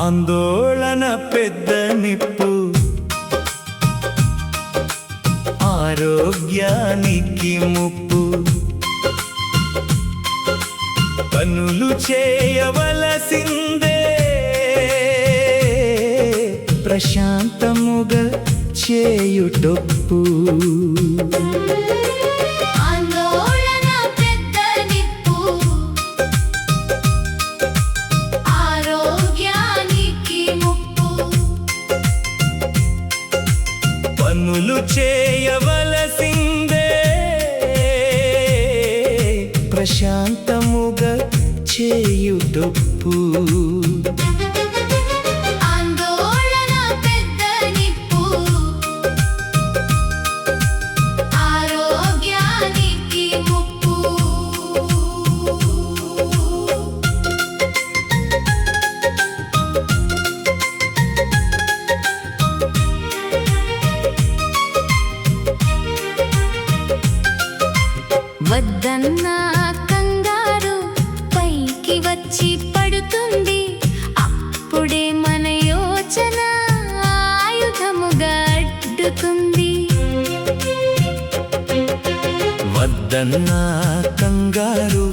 ఆందోళన పెద్ద నిప్పు, ఆరోగ్యానికి ముప్పు. పనులు చేయవలసిందే, ప్రశాంతముగా చేయుటొప్పు. పనులు చేయవలసిందే, ప్రశాంతముగా చేయుటొప్పు. ఆందోళన పెద్ద నిప్పు, ఆరోగ్యానికి ముప్పు. వద్దన్న కంగారు పైకి వచ్చి పడుతుంది, అప్పుడే మన యోచన ఆయుధముగా అడ్డుతుంది. వద్దన్న కంగారు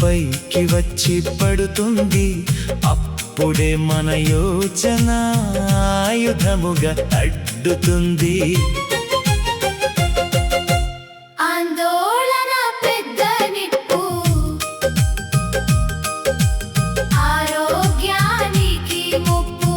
పైకి వచ్చి పడుతుంది, అప్పుడే మన యోచన ఆయుధముగా అడ్డుతుంది. ఆందోళన పెద్ద నిప్పు, ఆరోగ్యానికి ముప్పు.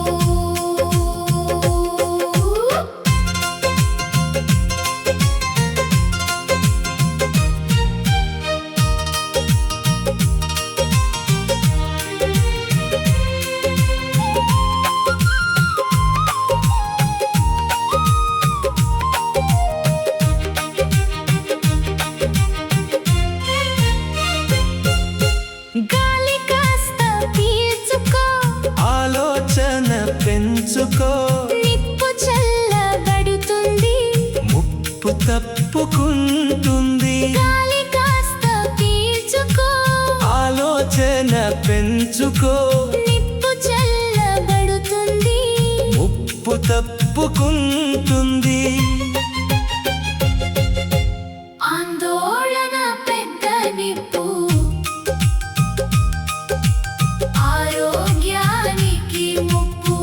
గాలి కాస్త పీల్చుకో, ఆలోచన పెంచుకో, నిప్పు చల్లబడుతుంది, ముప్పు తప్పుకుంటుంది. గాలి కాస్త పీల్చుకో, ఆలోచన పెంచుకో, నిప్పు చల్లబడుతుంది, ముప్పు తప్పుకుంటుంది. ఆందోళన పెద్ద నిప్పు, ఆరోగ్యానికి ముప్పు.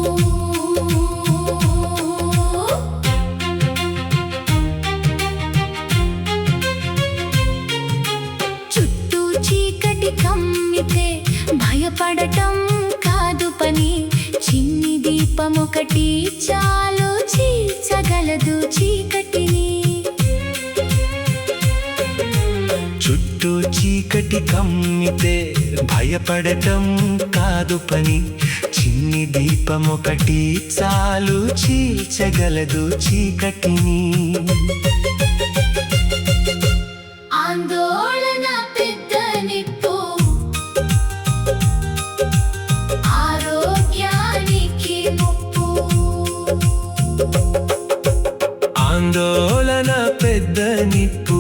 చుట్టూ చీకటి కమ్మితే భయపడటం కాదు పని, చిన్ని దీపమొకటి చాలు చీల్చగలదు చీకటిని. చుట్టూ చీకటి కమ్మితే భయపడటం కాదు పని, చిన్ని దీపమొకటి చాలు చీల్చగలదు చీకటిని. ఆందోళన పెద్ద నిప్పు, ఆరోగ్యానికి ముప్పు. ఆందోళన పెద్ద నిప్పు,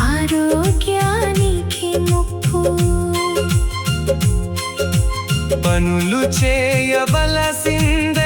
ఆరోగ్యానికి ముప్పు. పనులు చేయవలసిందే,